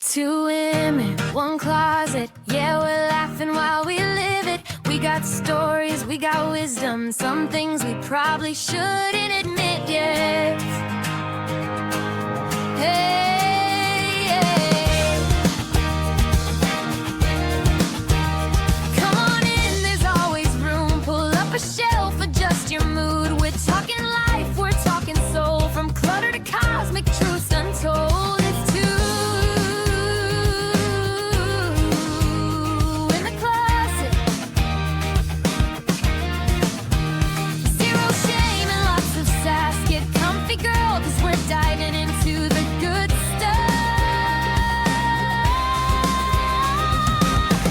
Two women, one closet. Yeah, we're laughing while we live it. We got stories, we got wisdom. Some things we probably shouldn't admit yet. Hey, hey. Come on in, there's always room. Pull up a shelf, adjust your mood. We're talking life, we're talking soul. From clutter to cosmic truths untold. It's two in the closet. Zero shame and lots of sass. Get comfy, girl, cause we're diving into the good stuff.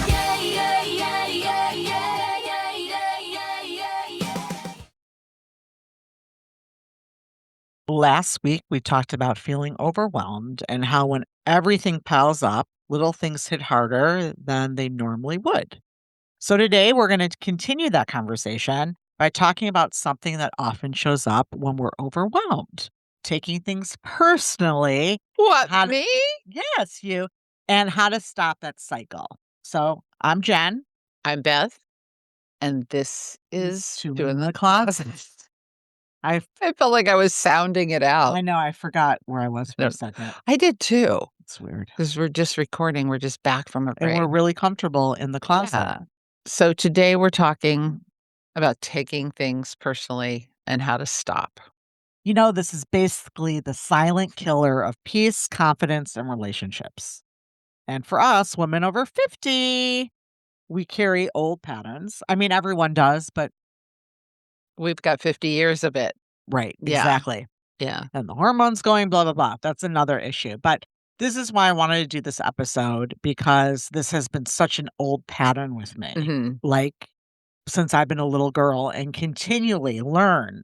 Yeah, yeah, yeah, yeah, yeah, yeah, yeah, yeah, yeah. Last week, we talked about feeling overwhelmed and how when everything piles up, little things hit harder than they normally would. So today, we're going to continue that conversation by talking about something that often shows up when we're overwhelmed, taking things personally. What, How to- me? Yes, you, and how to stop that cycle. So I'm Jen. I'm Beth, and this is Two Two in the Closet. I felt like I was sounding it out. I know I forgot where I was for No, a second. I did too, It's weird. because we're just recording. We're just back from a And break. we're really comfortable in the closet. Yeah. So today we're talking about taking things personally and how to stop. You know, this is basically the silent killer of peace, confidence, and relationships. And for us, women over 50, we carry old patterns. I mean, everyone does, but We've got 50 years of it. right, Yeah. exactly. Yeah. And the hormones going, blah, blah, blah. That's another issue. But this is why I wanted to do this episode because this has been such an old pattern with me. Mhm. Like, since I've been a little girl and continually learn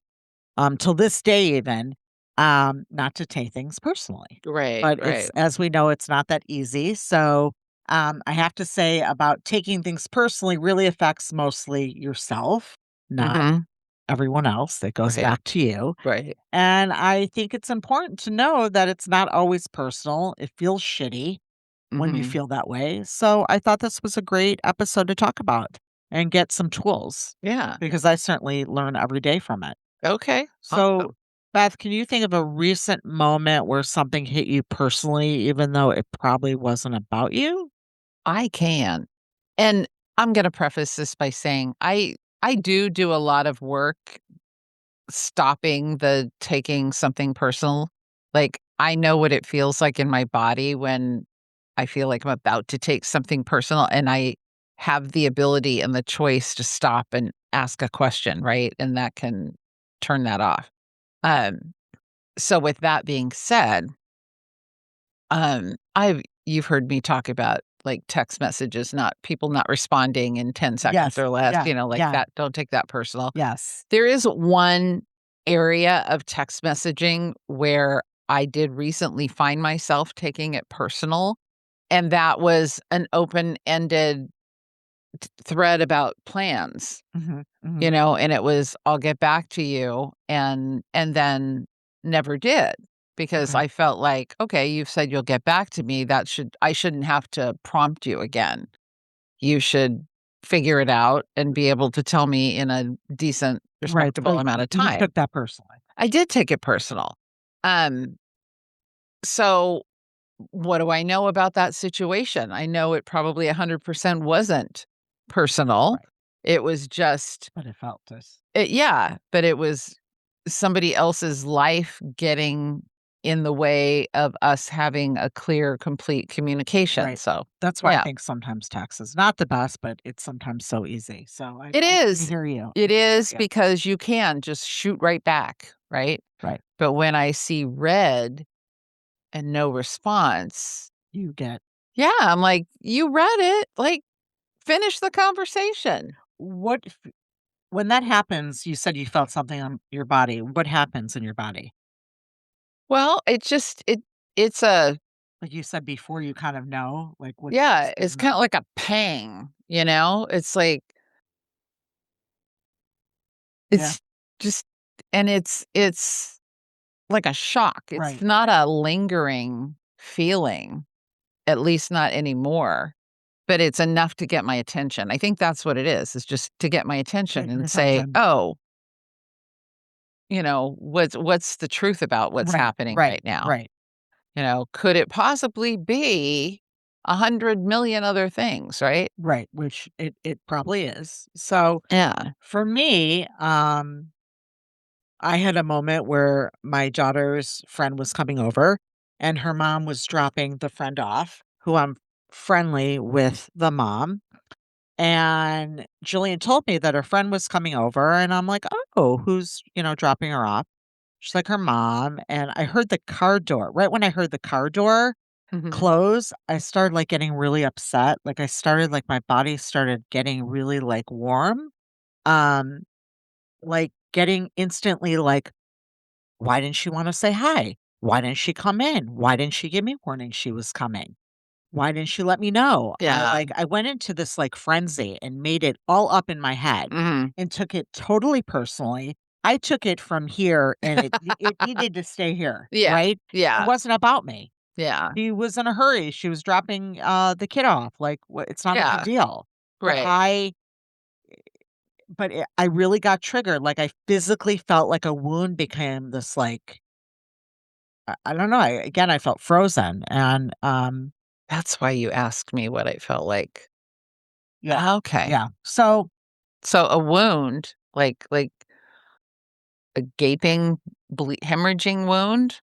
till this day even, not to take things personally. Right. But Right. it's as we know, it's not that easy. So I have to say about taking things personally really affects mostly yourself, not Mhm. everyone else. That goes Right. back to you. Right. And I think it's important to know that it's not always personal. It feels shitty when you Mhm. feel that way. So I thought this was a great episode to talk about and get some tools Yeah. because I certainly learn every day from it. Okay. So, Awesome. Beth, can you think of a recent moment where something hit you personally, even though it probably wasn't about you? I can. And I'm going to preface this by saying I do a lot of work stopping the taking something personal. Like I know what it feels like in my body when I feel like I'm about to take something personal and I have the ability and the choice to stop and ask a question, right? And that can turn that off. Um so with that being said, you've heard me talk about like text messages, not people not responding in 10 seconds Yes. or less, Yeah. like Yeah. that. Don't take that personal. Yes. There is one area of text messaging where I did recently find myself taking it personal, and that was an open-ended thread about plans, Mhm, mhm. and it was, "I'll get back to you," and then never did because Okay. I felt like, "Okay, you've said you'll get back to me, I shouldn't have to prompt you again. You should figure it out and be able to tell me in a decent, Right. respectable amount of You time." took that personally. I did take it personal. Um, so what do I know about that situation? I know it probably 100% wasn't personal. Right. It was just But it felt this. yeah, but it was somebody else's life getting in the way of us having a clear, complete communication. Right. So, That's why I yeah. think sometimes text is not the best, but it's sometimes so easy. So It I is. hear you. It is Yeah. because you can just shoot right back, right? Right. But when I see red and no response, You get yeah, I'm like, "You read it, like, finish the conversation." what when that happens, you said you felt something on your body. What happens in your body? Well, it just it's a Like you said before, you kind of know, like, what yeah, this it's is kinda like a pang, you know? It's like yeah, it's just and it's like a shock. It's right. not a lingering feeling. at least not anymore, but it's enough to get my attention. I think that's what it is just to get my attention Get your and say, attention. "Oh, what's the truth about what's Right, happening right, right now?" right, Could it possibly be 100 million other things, right? right, which it probably is. So, Yeah. for me, I had a moment where my daughter's friend was coming over, and her mom was dropping the friend off, who I'm friendly with the mom, and Jillian told me that her friend was coming over, and I'm like, "Oh, who's, dropping her off?" She's like, "Her mom," and I heard the car door right when I heard the car door Mhm. close, I started, like, getting really upset, my body started getting really, like, warm, um, like, getting instantly, like, "Why didn't she wanna say hi? Why didn't she come in? Why didn't she give me warning she was coming? Why didn't she let me know?" Yeah. I went into this, like, frenzy and made it all up in my head Mhm. and took it totally personally. I took it from here, and it needed to stay here, Yeah. right? It Yeah. wasn't about me. Yeah. She was in a hurry, she was dropping, the kid off, like, what it's not a big Yeah. deal. But Right. I really got triggered, like, I physically felt like a wound became this, like I don't know, I felt frozen, and, That's why you asked me what I felt like. yeah, Okay. yeah. So, So a wound, like a gaping hemorrhaging wound?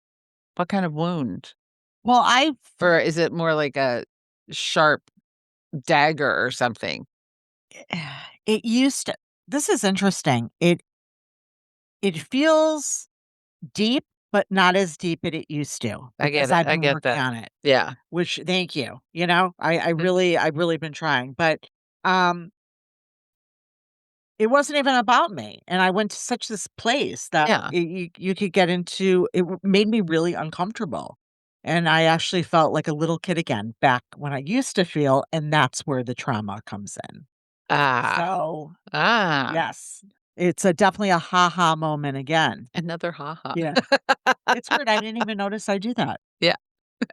What kind of wound? well, I Or is it more like a sharp dagger or something? it used to this is interesting. It feels deep, but not as deep as it used to I get because it. I've I been get working that. on it, Yeah. which thank you, Mhm. I've really been trying, but, um, it wasn't even about me, and I went to such this place that Yeah. you could get into made me really uncomfortable, and I actually felt like a little kid again back when I used to feel, and that's where the trauma comes in. Ah. So, Ah. yes, it's a definitely a ha-ha moment again. Another ha-ha. Yeah. It's weird, I didn't even notice I do that. Yeah,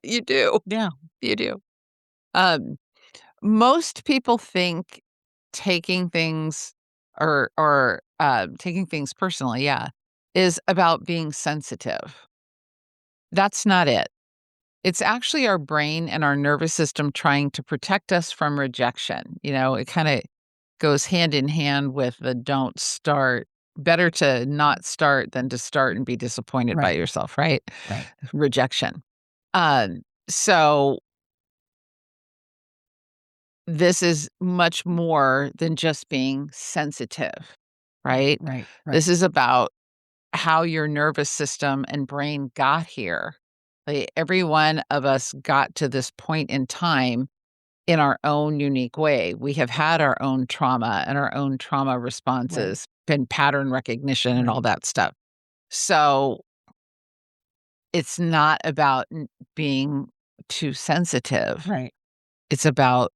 you do. Yeah. You do. Um, Most people think taking things taking things personally, yeah, is about being sensitive. That's not it. It's actually our brain and our nervous system trying to protect us from rejection. It kind of goes hand in hand with the don't start. Better to not start than to start and be disappointed by Right, yourself, right? right, Rejection. So this is much more than just being sensitive, right? right, right, This is about how your nervous system and brain got here. Like, every one of us got to this point in time in our own unique way. We have had our own trauma and our own trauma right, responses and pattern recognition and right, all that stuff. So it's not about being too sensitive. right, It's about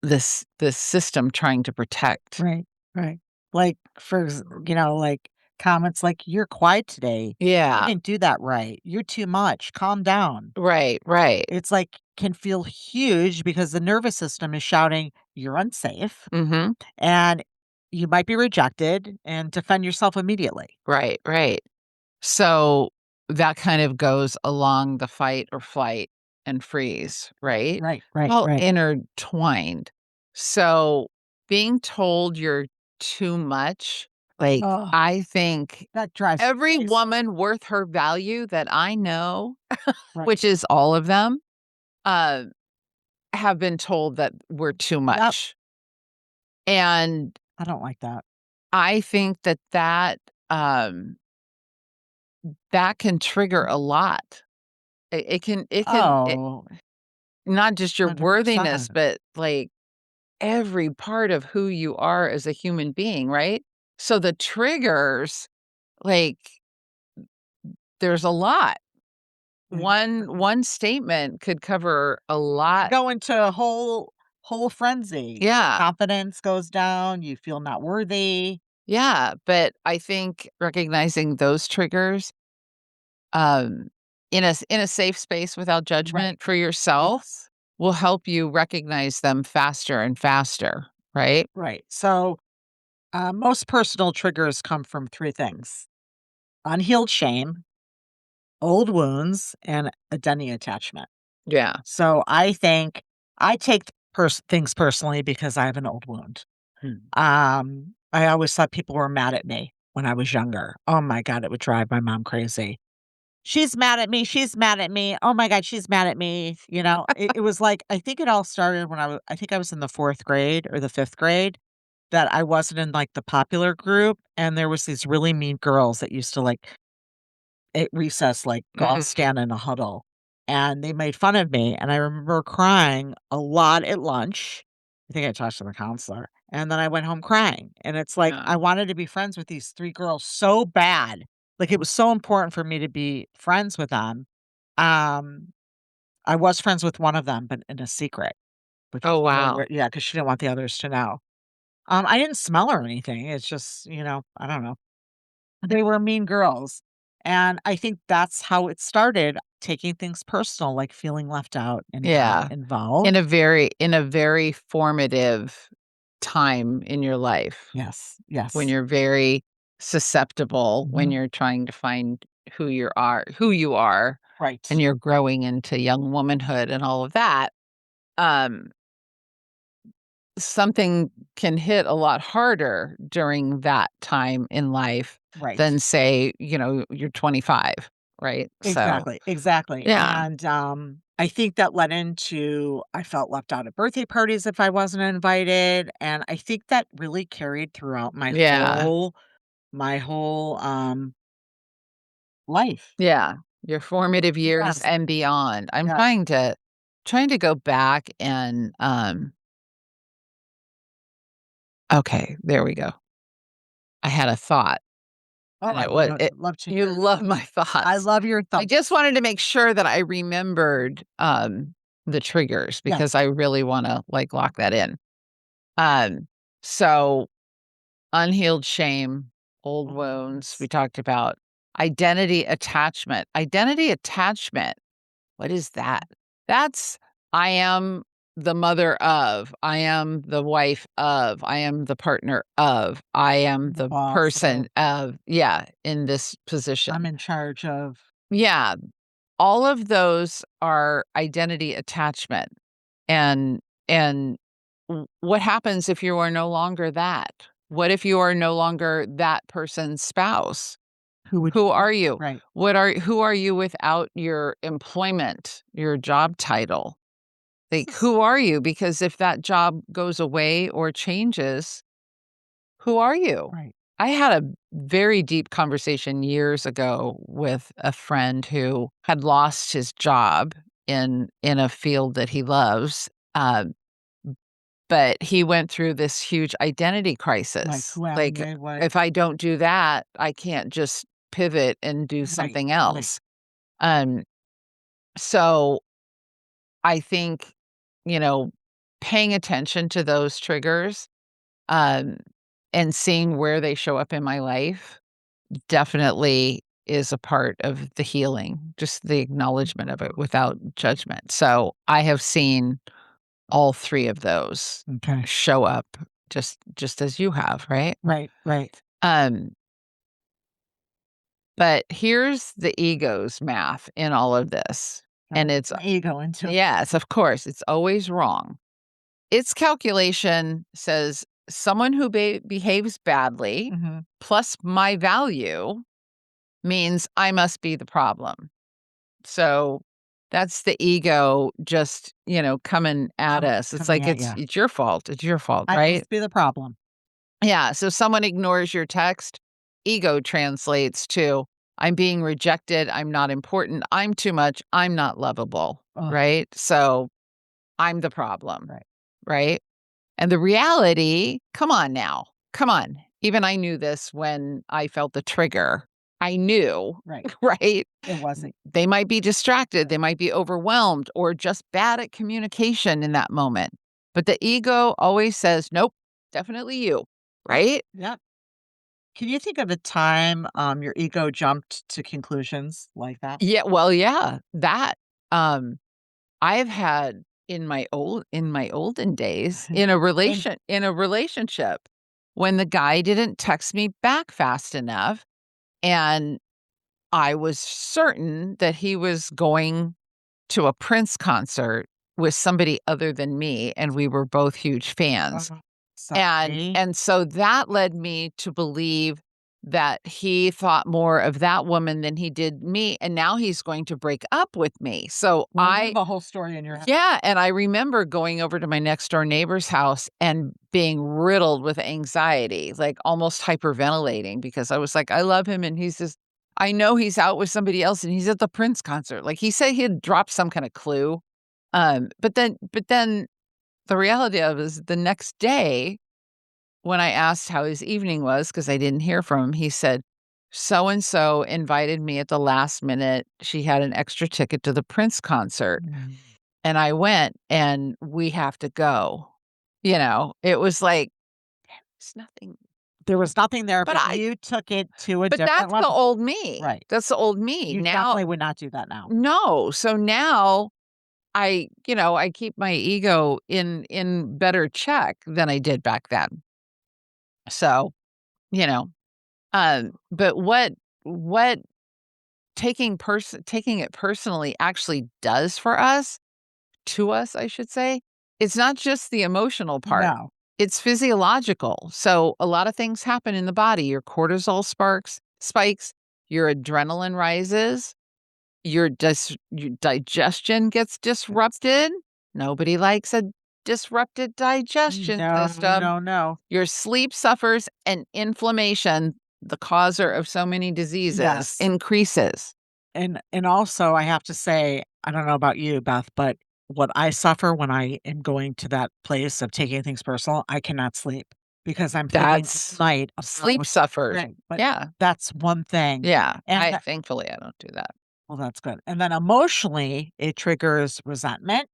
this system trying to protect. right, right. Like, like, comments like, "You're quiet today. You Yeah. didn't do that right. You're too much. Calm down." Right, right. It's like can feel huge because the nervous system is shouting, "You're unsafe," Mhm. and you might be rejected, and defend yourself immediately. Right, right. So that kind of goes along the fight or flight and freeze, right? Right, right, All right. intertwined. So being told you're too much, like, Oh, I think that drives me every crazy. woman worth her value that I know, Right. which is all of them, uh, have been told that we're too Yep. much. And I don't like that. I think um, that can trigger a lot. It Oh, not just your worthiness, 100%. but, like, every part of who you are as a human being, right? So the triggers, like, there's a lot. Right. One statement could cover a lot. Go into a whole frenzy. Yeah, Confidence goes down, you feel not worthy. yeah, but I think recognizing those triggers, um, in a safe space without judgment for yourself Yes. will help you recognize them faster and faster, right? Right. So, most personal triggers come from 3 things: unhealed shame, old wounds, and identity attachment. Yeah. So, I take things personally because I have an old wound. I always thought people were mad at me when I was younger. Oh my god, it would drive my mom crazy. "She's mad at me, she's mad at me. Oh my god, she's mad at me." It was like, I think it all started when I think I was in the 4th grade or the 5th grade, that I wasn't in, like, the popular group, and there was these really mean girls that used to, like, at recess, like, go all stand in a huddle, and they made fun of me, and I remember crying a lot at lunch. I think I talked to the counselor, and then I went home crying, and it's like, Yeah. I wanted to be friends with these 3 girls so bad. Like, it was so important for me to be friends with them. Um, I was friends with one of them, but in a secret, which Oh, was really wow. weird. Yeah, because she didn't want the others to know. I didn't smell or anything, it's just, I don't know. They were mean girls, and I think that's how it started, taking things personal, like feeling left out and not Yeah. involved. In a very formative time in your life Yes, when yes. you're very susceptible, when Mhm. you're trying to find who you are, and Right, you're growing into young womanhood and all of that. Um, Something can hit a lot harder during that time in life right. than, say, you're 25, right? So, Exactly, exactly, yeah. and, I think that led into I felt left out at birthday parties if I wasn't invited, and I think that really carried throughout Yeah. my whole, life. Yeah. Your formative years Yes, and beyond. I'm yeah. trying to go back and, okay, there we go. I had a thought, Oh, and I it would was lo it love to you hear. love my I thoughts. love your I thoughts. just wanted to make sure that I remembered, the triggers because Yes. I really wanna, like, lock that in. Um, so unhealed shame, old Oh, wounds, we yes. talked about. Identity attachment. Identity attachment, what is that? That's I am the mother of, I am the wife of, I am the partner of, I am The the boss person of of, yeah, in this I'm position. in charge of. Yeah, all of those are identity attachment. And and what happens if you are no longer that? What if you are no longer that person's spouse? Who would Who you be? are you? Right. Who are you without your employment, your job title? Like, who are you? Because if that job goes away or changes, who are you? Right. I had a very deep conversation years ago with a friend who had lost his job in a field that he loves. But he went through this huge identity Like, crisis. who am Like, I? What? if I don't do that, I can't just pivot and do Right, something right. else. Um, so I think, you know, paying attention to those triggers, um, and seeing where they show up in my life definitely is a part of the healing, just the acknowledgement of it without judgment. So I have seen all 3 of those Okay. show up just as you have, right? Right, right. Um, but here's the ego's math in all of this, Gotta and put it's my ego into it. yes, of course, it's always wrong. Its calculation says someone who behaves badly Mhm. plus my value means I must be the problem. So that's the ego just, coming at us. It's Coming like at you. it's your fault. It's your fault, I right? must be the problem. Yeah. So someone ignores your text, ego translates to I'm being rejected. I'm not important. I'm too much. I'm not lovable. Ugh, Right. So I'm the problem. right, Right. And the reality, come on now. Come on. Even I knew this when I felt the trigger. I knew, right. right? It wasn't. They might be distracted, they might be overwhelmed, or just bad at communication in that moment. But the ego always says, nope, definitely you, Yep, right? yep. Can you think of a time, your ego jumped to conclusions like that? Yeah, well, yeah, that, um, I've had in my olden days And in a relationship when the guy didn't text me back fast enough, and I was certain that he was going to a Prince concert with somebody other than me, and we were both huge fans. oh, sorry. And so that led me to believe that he thought more of that woman than he did me, and now he's going to break up with me. So Well, you have a whole story in your head. yeah, and I remember going over to my next door neighbor's house and being riddled with anxiety, like almost hyperventilating because I was like, I love him and he's just I know he's out with somebody else and he's at the Prince concert. Like he said he had dropped some kind of clue. But then the reality of it is the next day when I asked how his evening was, because I didn't hear from him, he said, so and so invited me at the last minute. She had an extra ticket to the Prince concert. Mm. And I went and we have to go. You know, it was like, it's nothing. There was nothing there, But but you took it to a but different that's the level. old me. Right. That's the old me. You Now, definitely would not do that now. no. So now I keep my ego in better check than I did back then. So, you know, but what taking it personally actually does for us, to us, I should say, it's not just the emotional part. No. It's physiological. So a lot of things happen in the body. Your cortisol spikes, your adrenaline rises, your digestion gets disrupted. Nobody likes a disrupted digestion No, system. no, no. Your sleep suffers, and inflammation, the causer of so many diseases, Yes. increases. And also, I have to say, I don't know about you, Beth, but what I suffer when I am going to that place of taking things personal, I cannot sleep because I'm thinking all That's night sleep about suffers. right, but Yeah. that's one thing. Yeah. And I that thankfully, I don't do that. well, that's good. And then emotionally, it triggers resentment.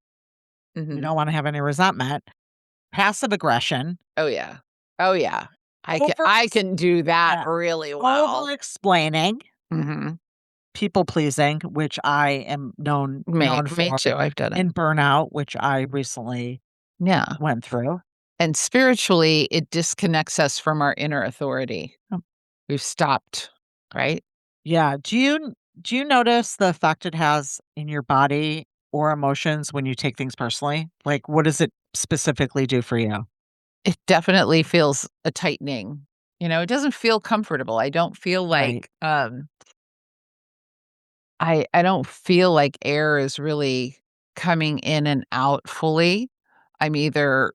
We Mhm. don't wanna have any resentment, passive aggression, Oh, yeah. Oh, yeah. over I can do that yeah, really well. over-explaining, Mhm. people pleasing, which I am known Me for, too, I've done it. and burnout, which I recently Yeah. went through. And spiritually, it disconnects us from our inner authority. Um, We've stopped, right? yeah, do you notice the effect it has in your body or emotions when you take things personally? Like, what does it specifically do for you? It definitely feels a tightening. You know, it doesn't feel comfortable. I don't feel Right, like, I don't feel like air is really coming in and out fully. I'm either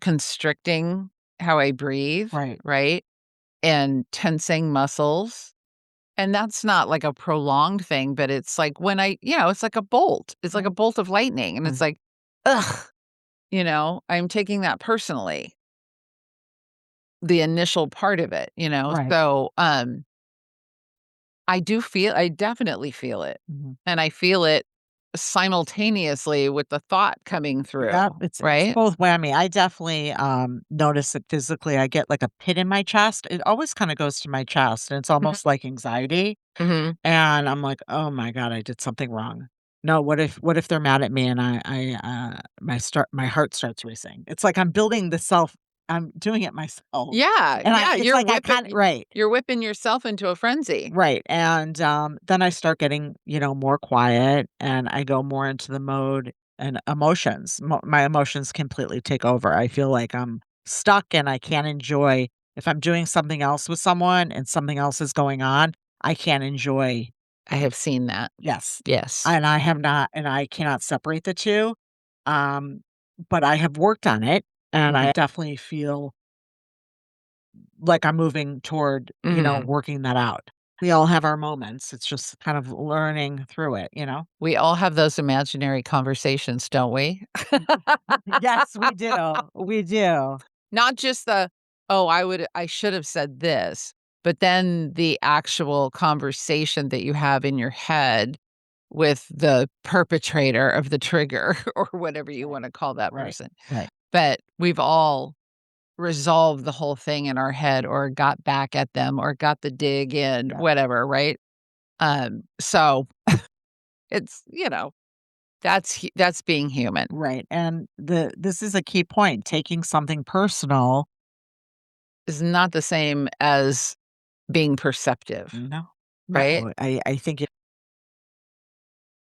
constricting how I breathe, right, right? And tensing muscles. And that's not like a prolonged thing, but it's like when it's like a bolt. It's like a mhm, bolt of lightning. And it's mm, like, ugh, I'm taking that personally, the initial part of it, you know? right, So, I definitely feel it. mhm. And I feel it simultaneously with the thought coming through, Yep, it's right? both whammy. I definitely, notice it physically. I get, like, a pit in my chest. It always kinda goes to my chest, and it's Mhm, almost like anxiety, mhm. and I'm like, "Oh my god, I did something wrong. No, what if they're mad at me and my heart starts racing?" It's like I'm doing it myself, Yeah, and yeah, it's like I can't right. you're whipping yourself into a frenzy. Right, and, then I start getting, more quiet, and I go more into the mode and emotions. My emotions completely take over. I feel like I'm stuck and I can't enjoy if I'm doing something else with someone and something else is going on, I can't enjoy I have seen that. yes, Yes. and I cannot separate the 2, um, but I have worked on it, and Mhm, I definitely feel like I'm moving toward, mhm. working that out. We all have our moments. It's just kind of learning through it, you know? We all have those imaginary conversations, don't we? Yes, we do. We do. Not just the, "Oh, I should have said this," but then the actual conversation that you have in your head with the perpetrator of the trigger or whatever you Right. wanna call that Right. person. Right. But we've all resolved the whole thing in our head or got back at them or got the dig in, Yeah. whatever, right? So it's, that's being human. Right. And this is a key point. Taking something personal. Is not the same as being perceptive, No. right? No. I think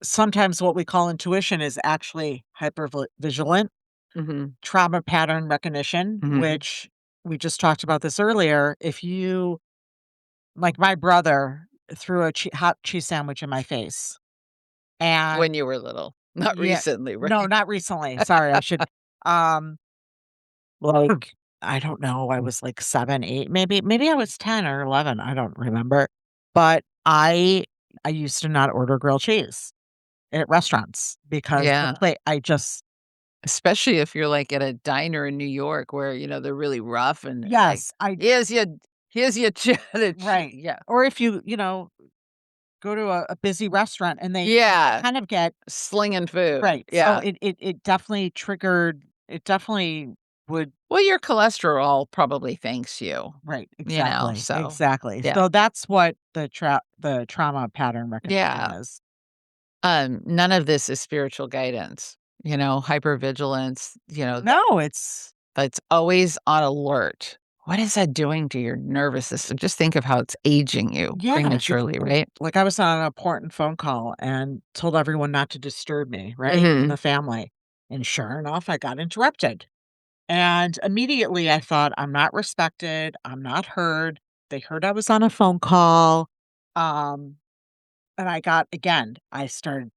sometimes what we call intuition is actually hypervigilant Mhm. trauma pattern recognition, Mhm. which we just talked about this earlier. If you, like my brother, threw a hot cheese sandwich in my face, When and you were little, not yeah, recently, right? no, not recently. Sorry, I should. Um, like I don't know, I was like 7, 8, maybe I was 10 or 11. I don't remember, but I used to not order grilled cheese at restaurants because the Yeah, plate. I just especially if you're, like, at a diner in New York where, they're really rough and, like, yes, I "Here's your here's your cheddar chee" right. yeah. Or if go to a busy restaurant and they Yeah, kind of get slinging food, right. So yeah. it definitely triggered it definitely would Well, your cholesterol probably thanks you, right, exactly, so exactly. yeah. So that's what the trauma pattern recognition Yeah. is. None of this is spiritual guidance, hypervigilance, No, it's that's always on alert. What is that doing to your nervous system? Just think of how it's aging you yeah, it's prematurely, right? like I was on an important phone call and told everyone not to disturb me, right, in Mhm. the family, and sure enough, I got interrupted. And immediately I thought, I'm not respected. I'm not heard. They heard I was on a phone call. Um, and I started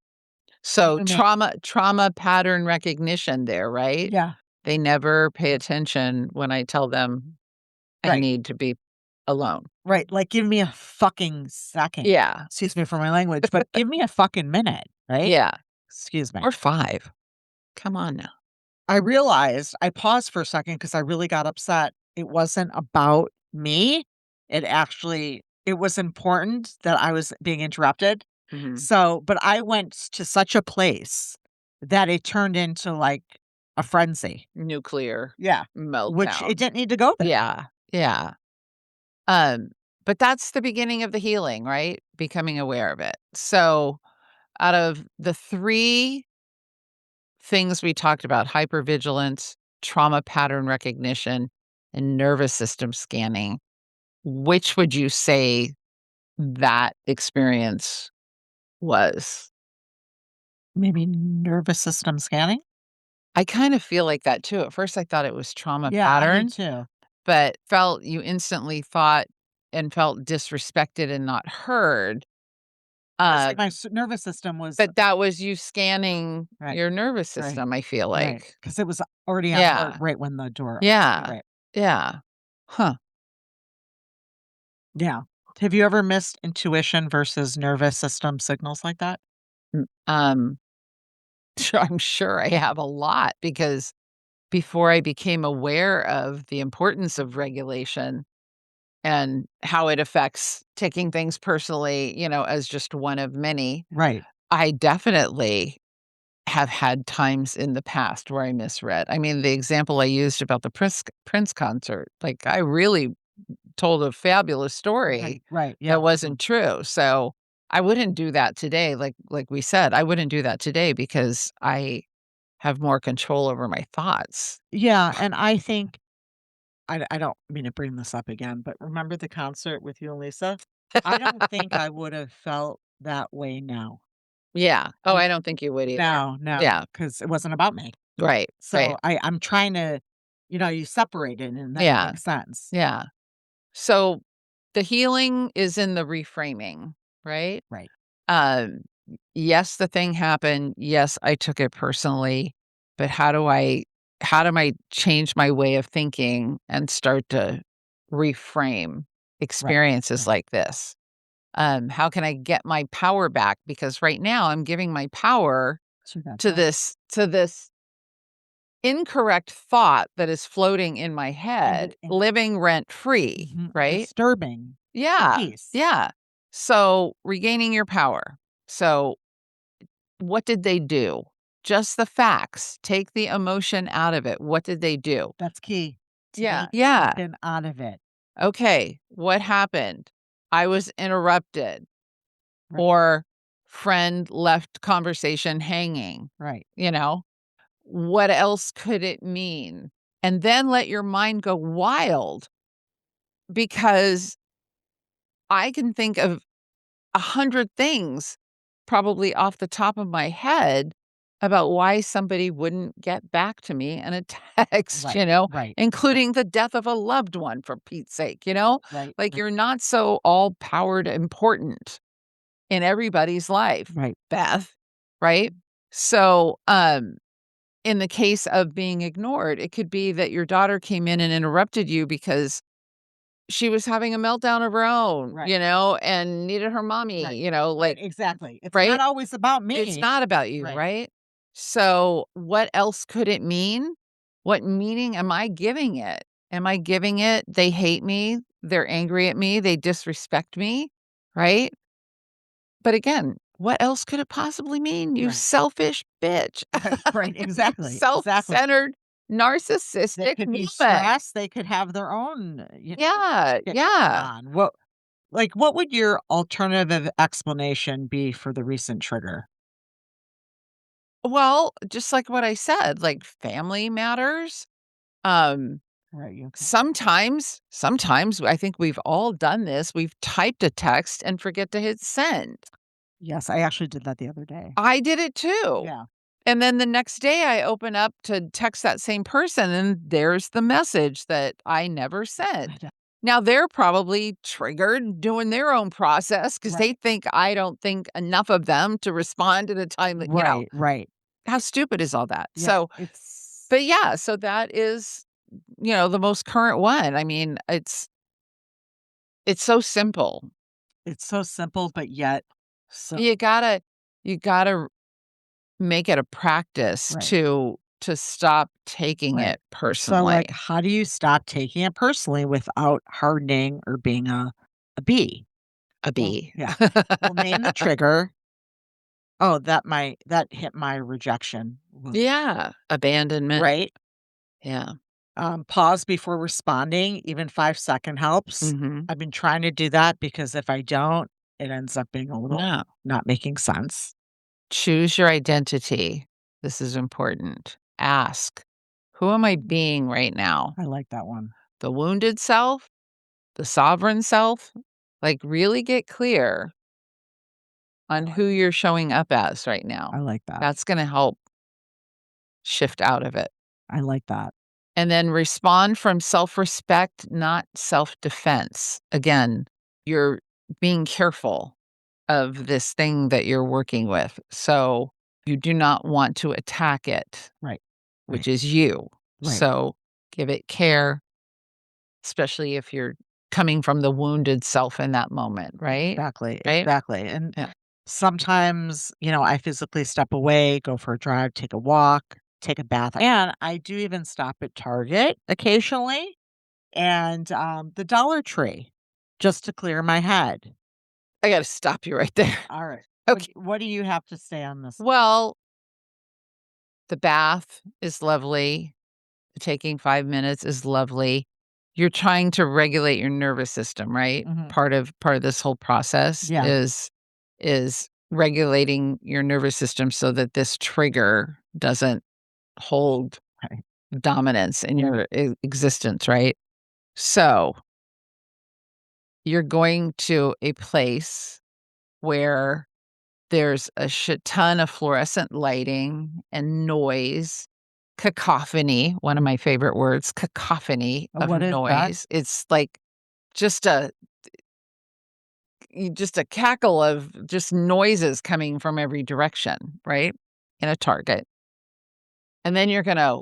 So fuming. trauma pattern recognition there, right? Yeah, They never pay attention when I tell them I right, need to be alone. right. Like, give me a fucking second. Yeah. Excuse me for my language, but give me a fucking minute, right? Yeah. Excuse me. Or 5. Come on now. I realized I paused for a second because I really got upset. It wasn't about me. It was important that I was being interrupted. Mhm. So, but I went to such a place that it turned into like a frenzy. Nuclear Yeah. Which it meltdown. didn't need to go there. Yeah. Yeah. Um, but that's the beginning of the healing, right? Becoming aware of it. So, out of the 3 things we talked about, hypervigilance, trauma pattern recognition, and nervous system scanning, which would you say that experience was? Maybe nervous system scanning? I kind of feel like that too. At first, I thought it was trauma Yeah, I did pattern, too. but felt you instantly thought and felt disrespected and not heard. Because Uh, like my nervous system was but that was you scanning right, your nervous right, system, I feel right. like. Because it was already on alert Yeah. right when the door opened. Yeah. Right. Yeah. Huh. Yeah. Have you ever missed intuition versus nervous system signals like that? Mm, I'm sure I have a lot because before I became aware of the importance of regulation and how it affects taking things personally, as just one of many, Right. I definitely have had times in the past where I misread. I mean, the example I used about the Prince concert, like I really told a fabulous story Right. Right. that Yeah. wasn't true. So I wouldn't do that today. Like we said, I wouldn't do that today because I have more control over my thoughts. Yeah. And I think I don't mean to bring this up again, but remember the concert with you and Lisa? I don't think I would have felt that way now. Yeah. Oh, I I don't think you would either. no, Yeah. because it wasn't about me. Right. So Right. I'm trying to, you separate it and then it Yeah. makes sense. Yeah. So the healing is in the reframing, right? Right. Um, yes, the thing happened. Yes, I took it personally, but how do I change my way of thinking and start to reframe Right. experiences Right. like this? How can I get my power back? Because right now I'm giving my power So that's to this incorrect thought that is floating in my head, and living rent free, right? disturbing the Yeah. peace. Yeah. So regaining your power. So what did they do? Just the facts. Take the emotion out of it. What did they do? That's key. Yeah. Take Yeah. something out of it. Okay. What happened? I was interrupted, Right. or friend left conversation hanging. Right. You know, what else could it mean? And then let your mind go wild, because I can think of 100 things probably off the top of my head about why somebody wouldn't get back to me in a text, Right. Right. including the death of a loved one, for Pete's sake, Right. Like, Right. you're not so all powered important in everybody's life, Right. Beth, right? So, in the case of being ignored, it could be that your daughter came in and interrupted you because she was having a meltdown of her own, Right. and needed her mommy, Right. like, Exactly. It's not right? always about It's me. not about you, Right. right? So, what else could it mean? What meaning am I giving it? Am I giving it, they hate me, they're angry at me, they disrespect me, right? But again, what else could it possibly mean, you Right. selfish bitch? Right. Right. You Exactly. Exactly. self-centered, They narcissistic could be woman. stressed. They could have their own, Yeah, shit going yeah. on. What would your alternative explanation be for the recent trigger? Well, just like what I said, like, family matters. Um, Right. Okay. sometimes I think we've all done this. We've typed a text and forget to hit send. Yes, I actually did that the other day. I did it too. Yeah. And then the next day I open up to text that same person and there's the message that I never I sent. know. Now they're probably triggered doing their own process because Right. they think I don't think enough of them to respond at a time that, Right. Right. how stupid is all that? Yeah. So, It's but yeah, so that is, the most current one. I mean, it's so simple. it's so simple, but yet so You gotta make it a practice right. to stop taking Right. it So, like, personally. how do you stop taking it personally without hardening or being a bee? A Well, bee. yeah. We'll name the trigger. Oh, that hit my rejection wound, Yeah, abandonment. right? Yeah. Pause before responding, even 5-second helps. Mhm. I've been trying to do that because if I don't, it ends up being a little No. not making sense. Choose your identity. This is important. Ask, "Who am I being right now? I like that one. The wounded self? The sovereign self?" Like, really get clear I on like who you're showing up as right now. I like that. That's gonna help shift out of it. I like that. And then respond from self-respect, not self-defense. Again, you're being careful of this thing that you're working with. So you do not want to attack it, Right. which Right. is you. Right. So give it care, especially if you're coming from the wounded self in that moment, right? Exactly. Right? Exactly. And Yeah. sometimes, I physically step away, go for a drive, take a walk, take a bath, and I do even stop at Target occasionally and, the Dollar Tree just to clear my head. I got to stop you right there. Alright. What Okay. what do you have to say on this? Well, the bath is lovely. Taking 5 minutes is lovely. You're trying to regulate your nervous system, right? Mhm. Part of this whole process Yeah. is regulating your nervous system so that this trigger doesn't hold Right. dominance in your existence, right? So, you're going to a place where there's a shit ton of fluorescent lighting and noise, cacophony, one of my favorite words, cacophony of What is that? noise. It's like just a just a cackle of just noises coming from every direction, right? In a Target. And then you're gonna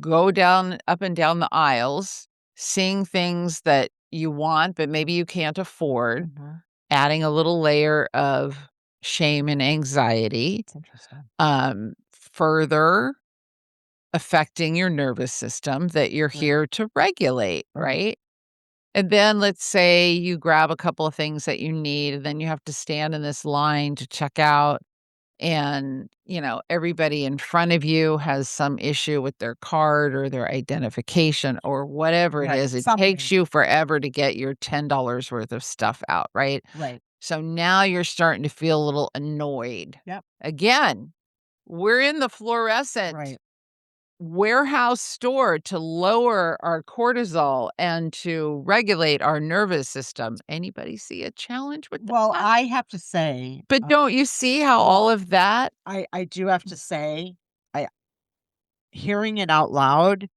go down up and down the aisles, seeing things that you want, but maybe you can't afford, Mhm. adding a little layer of shame and anxiety, That's interesting. further affecting your nervous system that you're Right. here to regulate, Right. right? And then let's say you grab a couple of things that you need, and then you have to stand in this line to check out. and, everybody in front of you has some issue with their card or their identification or whatever it Right, is. It takes something. you forever to get your $10 worth of stuff out, right? Right. So now you're starting to feel a little annoyed. Yep. Again, we're in the fluorescent Right. warehouse store to lower our cortisol and to regulate our nervous system. Anybody see a challenge with Well, that? I have to say, But don't you see how all of that I do have to say, I hearing it out loud,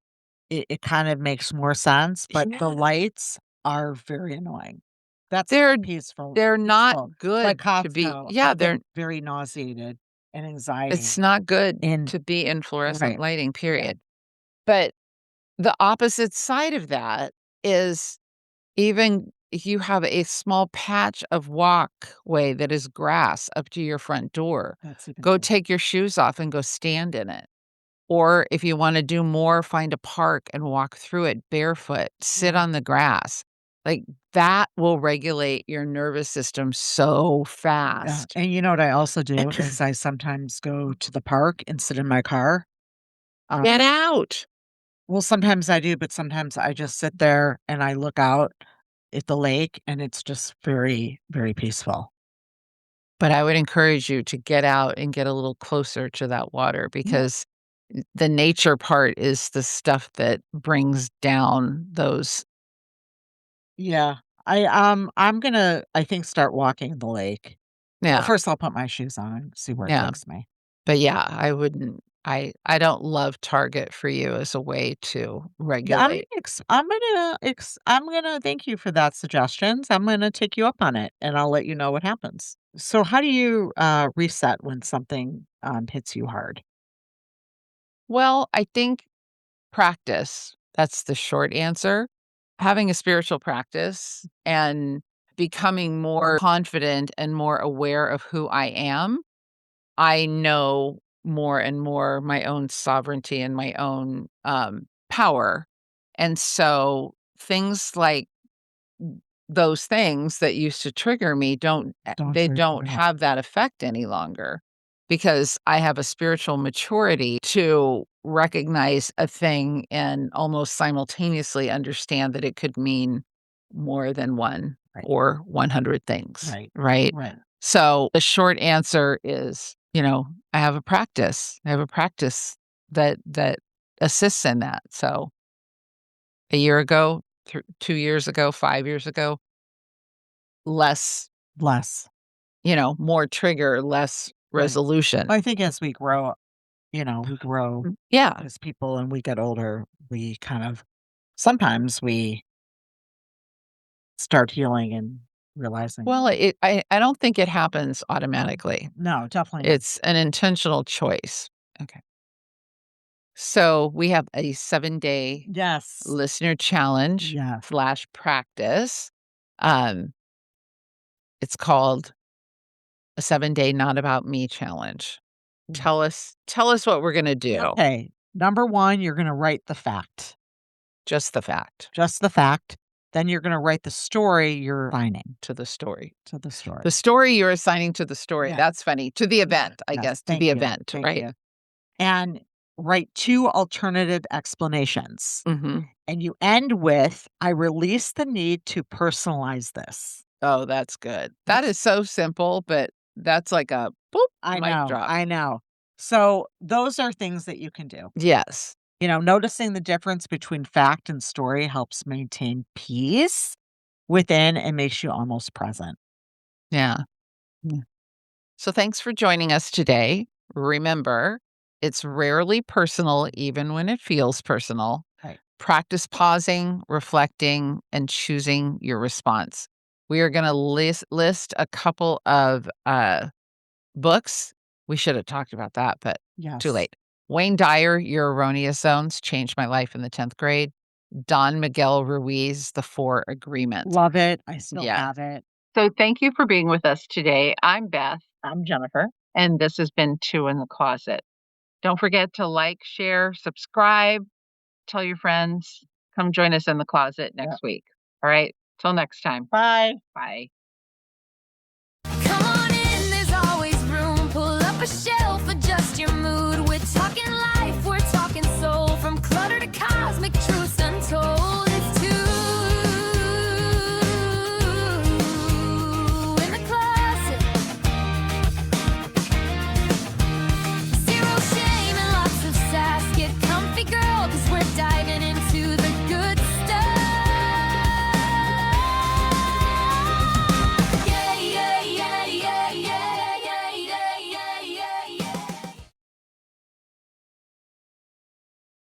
it kind of makes more sense, but the Yeah. lights are very annoying. That's they're peaceful. they're not Peaceful. Like good to be Costco, yeah, I get they're very nauseated and it's anxiety. not good And to be in fluorescent right. lighting, Yeah. period. But the opposite side of that is even if you have a small patch of walkway that is grass up to your front door, That's even go worse. take your shoes off and go stand in it. Or if you wanna do more, find a park and walk through it barefoot, sit Yeah. on the grass. Like, that will regulate your nervous system so Yeah. fast. And you know what I also do is I sometimes go to the park and sit in my car. Get out. Well, sometimes I do, but sometimes I just sit there and I look out at the lake and it's just very, very peaceful. But I would encourage you to get out and get a little closer to that water Yeah. because the nature part is the stuff that brings down those. Yeah. I'm gonna, I think, start walking in the lake. Well, Yeah, first I'll put my shoes on and see where it yeah. takes me. But yeah, I wouldn't I don't love Target for you as a way to Yeah, regulate. I'm gonna thank you for that suggestions. I'm gonna take you up on it and I'll let you know what happens. So how do you reset when something hits you hard? Well, I think practice, that's the short answer. Having a spiritual practice and becoming more confident and more aware of who I am, I know more and more my own sovereignty and my own, power, and so things like those things that used to trigger me Don't they trigger don't now. have that effect any longer because I have a spiritual maturity to recognize a thing and almost simultaneously understand that it could mean more than one Right. or 100 things, Right. right? Right. So the short answer is, I have a practice. I have a practice that assists in that. So a year ago, 2 years ago, 5 years ago, less, Less. more trigger, less Right. resolution. I think as we grow, we grow Yeah. as people and we get older, we kind of sometimes we start healing and realizing, Well, I don't think it happens automatically. no, definitely not. It's an intentional choice. Okay. So we have a 7-day Yes. listener challenge Yes. / practice. Um, it's called a 7-day Not About Me challenge. Tell us what we're gonna do. Okay. Number 1, you're gonna write the fact, Just the fact just the fact. Then you're gonna write the story you're finding to the story. to the story. The story you're assigning to the story. Yeah. That's funny. To the event, I Yes. guess, to the event, Thank right? you. And write 2 alternative explanations. Mhm. And you end with, "I release the need to personalize this." Oh, that's good. That That's is so simple, but that's like a boop, mic drop. I know. So, those are things that you can do. Yes. Noticing the difference between fact and story helps maintain peace within and makes you almost present. Yeah. Yeah. So thanks for joining us today. Remember, it's rarely personal, even when it feels personal. Right. Practice pausing, reflecting, and choosing your response. We are going to list a couple of books. We should have talked about that, but too Yes. late. Wayne Dyer, Your Erroneous Zones Changed My Life in the 10th grade. Don Miguel Ruiz, The Four Agreements. Love it. I still Yeah. have it. So thank you for being with us today. I'm Beth, I'm Jennifer. and this has been Two in the Closet. Don't forget to like, share, subscribe, tell your friends. Come join us in the closet next week. All right. Till next time. Bye. Bye.